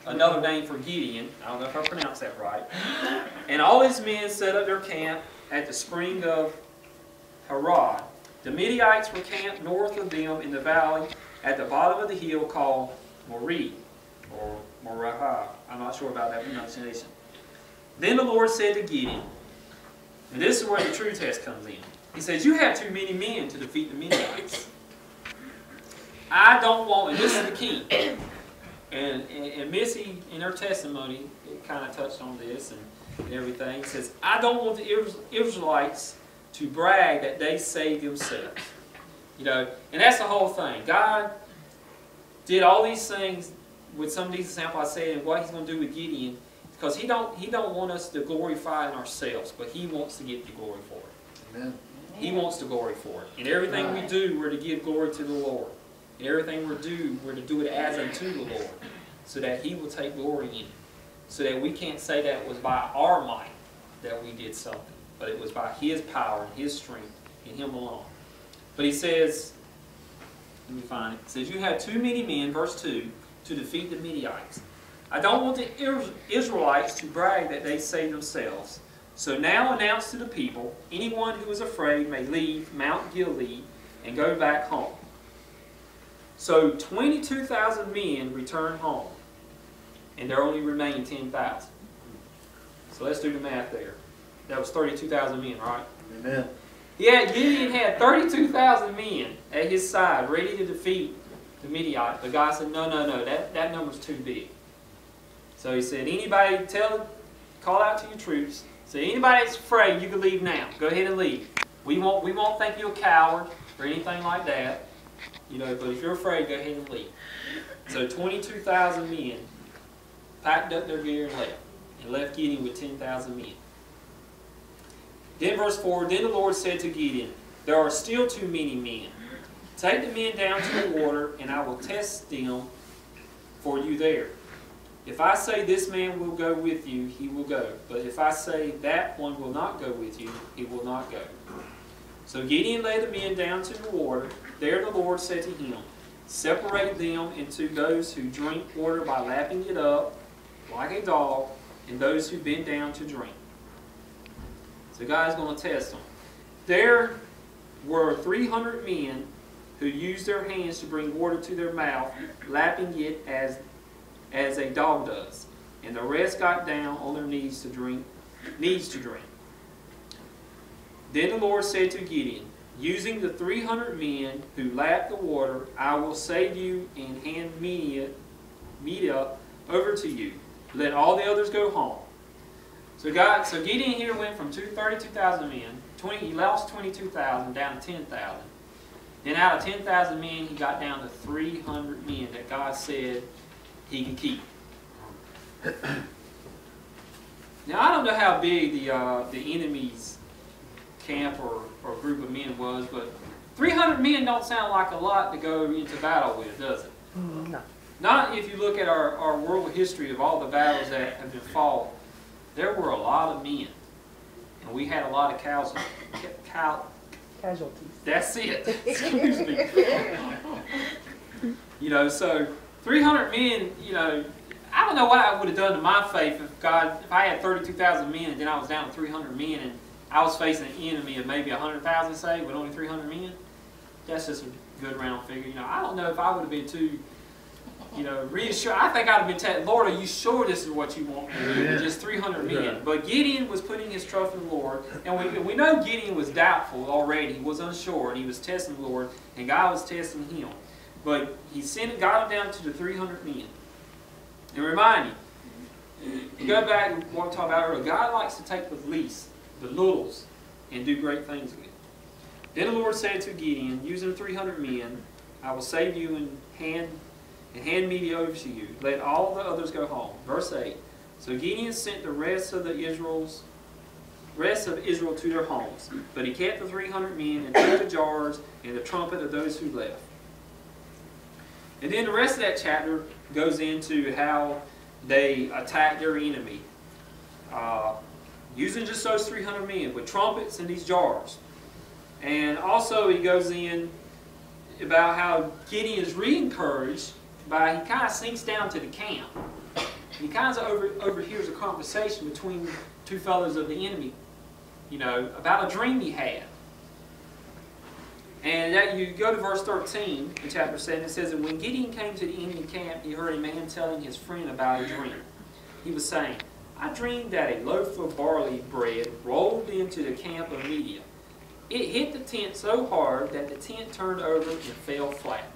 another name for Gideon. I don't know if I pronounced that right. And all his men set up their camp at the spring of Harod. The Midianites were camped north of them in the valley at the bottom of the hill called Moreh, or Moreh. I'm not sure about that pronunciation. Then the Lord said to Gideon, and this is where the true test comes in. He says, you have too many men to defeat the Midianites. I don't want, and this is the key. And Missy, in her testimony, it kind of touched on this and everything. It says, I don't want the Israelites to brag that they saved themselves. You know, and that's the whole thing. God did all these things with some of these examples I said, and what He's going to do with Gideon, because He don't want us to glorify in ourselves, but He wants to get the glory for it. Amen. He wants the glory for it. In everything we do, we're to give glory to the Lord. In everything we're to do it as unto the Lord, so that He will take glory in it. So that we can't say that it was by our might that we did something, but it was by His power and His strength in Him alone. But He says, let me find it. It says, you have too many men, verse 2, to defeat the Midianites. I don't want the Israelites to brag that they saved themselves. So now announce to the people, anyone who is afraid may leave Mount Gilead and go back home. So 22,000 men returned home, and there only remained 10,000. So let's do the math there. That was 32,000 men, right? Amen. Gideon had 32,000 men at his side, ready to defeat the Midianites. But God said, no, that number's too big. So He said, anybody, call out to your troops. Say, anybody that's afraid, you can leave now. Go ahead and leave. We won't think you're a coward or anything like that. You know, but if you're afraid, go ahead and leave. So 22,000 men packed up their gear and left Gideon with 10,000 men. Then verse 4, then the Lord said to Gideon, there are still too many men. Take the men down to the water, and I will test them for you there. If I say this man will go with you, he will go. But if I say that one will not go with you, he will not go. So Gideon led the men down to the water. There the Lord said to him, separate them into those who drink water by lapping it up like a dog, and those who bend down to drink. So God's going to test them. There were 300 men who used their hands to bring water to their mouth, lapping it as a dog does. And the rest got down on their knees to drink. Then the Lord said to Gideon, using the 300 men who lapped the water, I will save you and hand Media over to you. Let all the others go home. So Gideon here went from 32,000 men, he lost 22,000 down to 10,000. Then out of 10,000 men, he got down to 300 men that God said he could keep. Now I don't know how big the enemy's camp or group of men was, but 300 men don't sound like a lot to go into battle with, does it? No. Not if you look at our world history of all the battles that have been fought. There were a lot of men, and we had a lot of casualties. That's it. Excuse me. You know, so 300 men. You know, I don't know what I would have done to my faith if I had 32,000 men and then I was down to 300 men and I was facing an enemy of maybe 100,000, say, with only 300 men. That's just a good round figure. You know, I don't know if I would have been too, reassured. I think I'd have been telling, Lord, are you sure this is what you want me to do with just 300 men? But Gideon was putting his trust in the Lord. And we know Gideon was doubtful already. He was unsure, and he was testing the Lord, and God was testing him. But he got him down to the 300 men. And remind you, go back to what we talked about earlier. God likes to take the least, the littles, and do great things with it. Then the Lord said to Gideon, using 300 men, I will save you and hand Media over to you. Let all the others go home. Verse 8. So Gideon sent the rest of Israel to their homes. But he kept the 300 men and took the jars and the trumpet of those who left. And then the rest of that chapter goes into how they attacked their enemy. Using just those 300 men with trumpets and these jars. And also he goes in about how Gideon is re-encouraged by, he kind of sinks down to the camp. he kind of overhears a conversation between two fellows of the enemy, you know, about a dream he had. And that, you go to verse 13 in chapter 7, it says, "And when Gideon came to the enemy camp, he heard a man telling his friend about a dream. He was saying, I dreamed that a loaf of barley bread rolled into the camp of Midian. It hit the tent so hard that the tent turned over and fell flat.